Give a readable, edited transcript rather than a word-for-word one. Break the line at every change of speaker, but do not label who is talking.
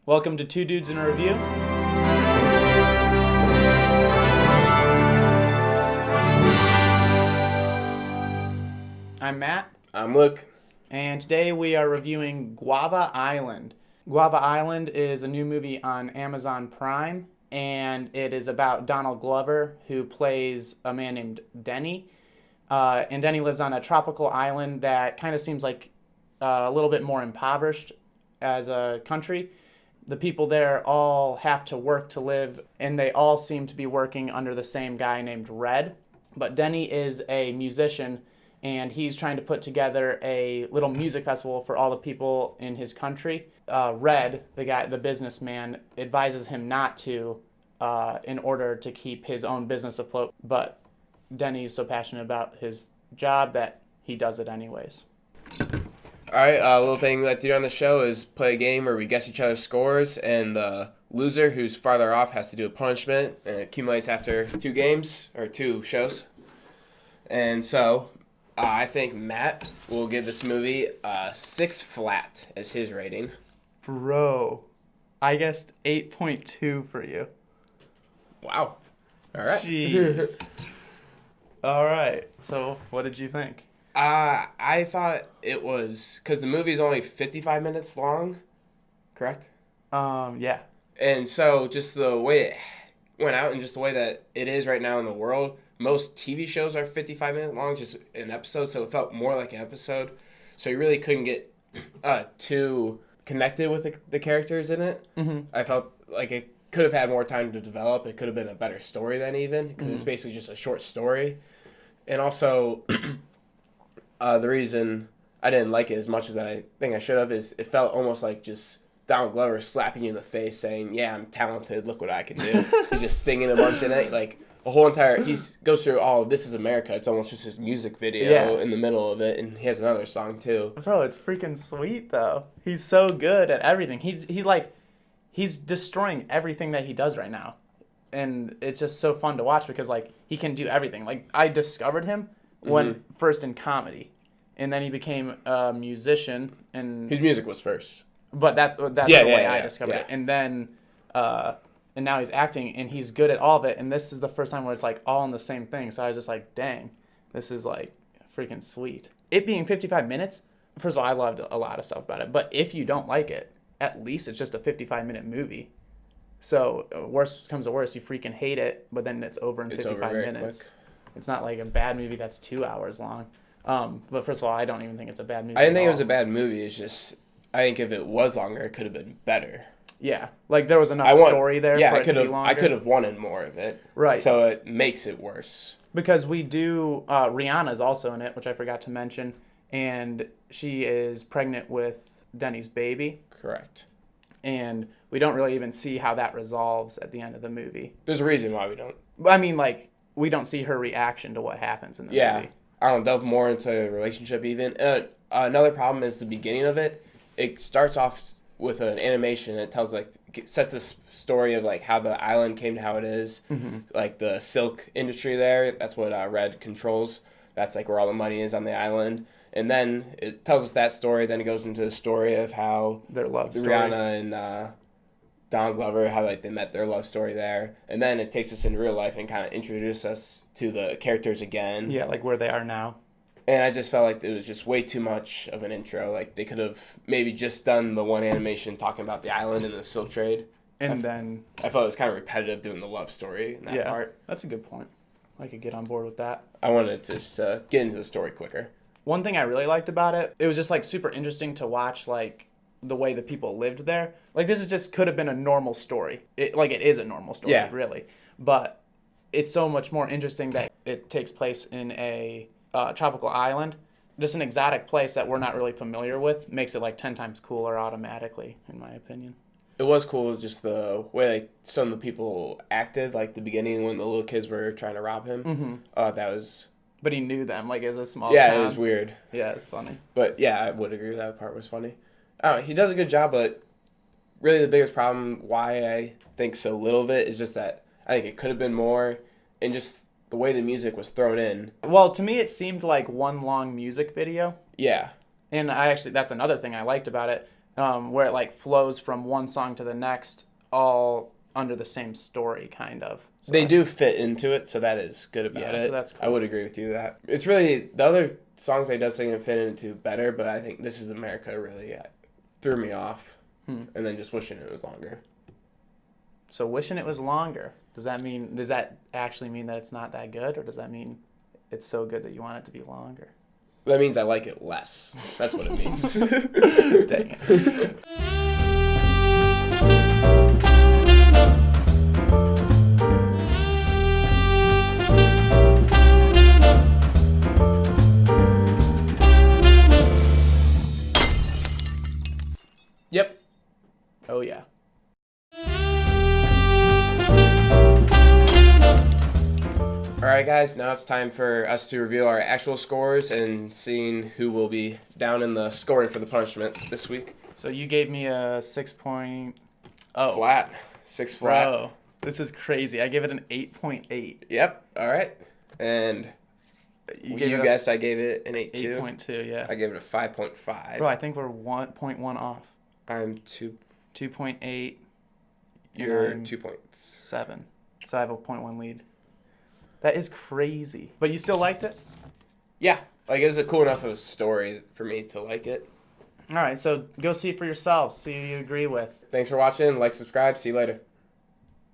Welcome to Two Dudes in a Review. I'm Matt.
I'm Luke.
And today we are reviewing Guava Island. Guava Island is a new movie on Amazon Prime, and it is about Donald Glover, who plays a man named Denny. And Denny lives on a tropical island that kind of seems like a little bit more impoverished as a country. The people there all have to work to live, and they all seem to be working under the same guy named Red. But Denny is a musician, and he's trying to put together a little music festival for all the people in his country. Red, the businessman, advises him not to in order to keep his own business afloat. But Denny is so passionate about his job that he does it anyways.
All right, a little thing we like to do on the show is play a game where we guess each other's scores, and the loser who's farther off has to do a punishment, and it accumulates after two games, or two shows. And so, I think Matt will give this movie 6 flat as his rating.
Bro, I guessed 8.2 for you.
Wow. All right.
Jeez. All right, so what did you think?
I thought it was, because the movie's only 55 minutes long, correct?
Yeah.
And so just the way it went out and just the way that it is right now in the world, most TV shows are 55 minutes long, just an episode, so it felt more like an episode. So you really couldn't get too connected with the characters in it. Mm-hmm. I felt like it could have had more time to develop. It could have been a better story than even, because it's basically just a short story. And also, the reason I didn't like it as much as I think I should have is it felt almost like just Donald Glover slapping you in the face saying, yeah, I'm talented, look what I can do. He's just singing a bunch in it, like a whole entire, he goes through all of This Is America. It's almost just his music video in the middle of it, and he has another song too.
Bro, it's freaking sweet though. He's so good at everything. He's destroying everything that he does right now. And it's just so fun to watch because like he can do everything. Like I discovered him when first in comedy, and then he became a musician, and
His music was first.
But that's the way I discovered it. And then and now he's acting, and he's good at all of it. And this is the first time where it's like all in the same thing. So I was just like, dang, this is like freaking sweet. It being 55 minutes, first of all, I loved a lot of stuff about it. But if you don't like it, at least it's just a 55-minute movie. So worst comes to worst, you freaking hate it, but then it's over in 55 minutes. Quick. It's not like a bad movie that's 2 hours long. But first of all, I don't even think it's a bad movie.
I didn't think it was a bad movie. It's just, I think if it was longer, it could have been better.
Yeah, like there was enough story there for it to be longer.
I could have wanted more of it.
Right.
So it makes it worse.
Because we do, Rihanna's also in it, which I forgot to mention, and she is pregnant with Denny's baby.
Correct.
And we don't really even see how that resolves at the end of the movie.
There's a reason why we don't.
I mean, like, we don't see her reaction to what happens in the movie.
Yeah, I don't delve more into the relationship even. Another problem is the beginning of it. It starts off with an animation that tells, like, sets this story of, like, how the island came to how it is. Mm-hmm. Like, the silk industry there, that's what Red controls. That's, like, where all the money is on the island. And then it tells us that story. Then it goes into the story of how
their love story.
Rihanna and Donald Glover, how like they met their love story there. And then it takes us into real life and kind of introduces us to the characters again.
Yeah, like where they are now. And
I just felt like it was just way too much of an intro. Like they could have maybe just done the one animation talking about the island and the silk trade.
And then
I felt it was kind of repetitive doing the love story in that part.
That's a good point. I could get on board with that.
I wanted to just get into the story quicker.
One thing I really liked about it, it was just like super interesting to watch like the way the people lived there. Like this is just could have been a normal story. It is a normal story, really. But it's so much more interesting that it takes place in a tropical island. Just an exotic place that we're not really familiar with makes it like 10 times cooler automatically, in my opinion.
It was cool, just the way like some of the people acted, like the beginning when the little kids were trying to rob him. Mm-hmm. That was...
But he knew them, like, as a small town.
Yeah, it was weird.
Yeah, it's funny.
But, yeah, I would agree that part was funny. He does a good job, but really the biggest problem why I think so little of it is just that I think it could have been more, and just the way the music was thrown in.
Well, to me, it seemed like one long music video.
Yeah.
And that's another thing I liked about it. where it like flows from one song to the next, all under the same story, kind of. So
They do fit into it, so that is good about
Yeah,
it.
so that's cool.
I would agree with you that it's really the other songs that he does sing and fit into better, but I think This Is America really threw me off, and then just wishing it was longer.
So wishing it was longer. Does that actually mean that it's not that good, or does that mean it's so good that you want it to be longer?
That means I like it less. That's what it means.
Dang it.
Yep.
Oh yeah.
All right, guys. Now it's time for us to reveal our actual scores and seeing who will be down in the scoring for the punishment this week.
So you gave me a 6.0.
Flat. 6 flat.
Bro, this is crazy. I gave it an 8.8.
Yep. All right. And you guessed I gave it an 8.2.
8.2, yeah.
I gave it a 5.5.
Bro, I think we're 1.1 off.
I'm 2.
2.8.
You're
and I'm
2.7.
7. So I have a 0.1 lead. That is crazy. But you still liked it?
Yeah. Like, it was a cool enough of a story for me to like it.
All right, so go see it for yourselves. See who you agree with.
Thanks for watching. Like, subscribe. See you later.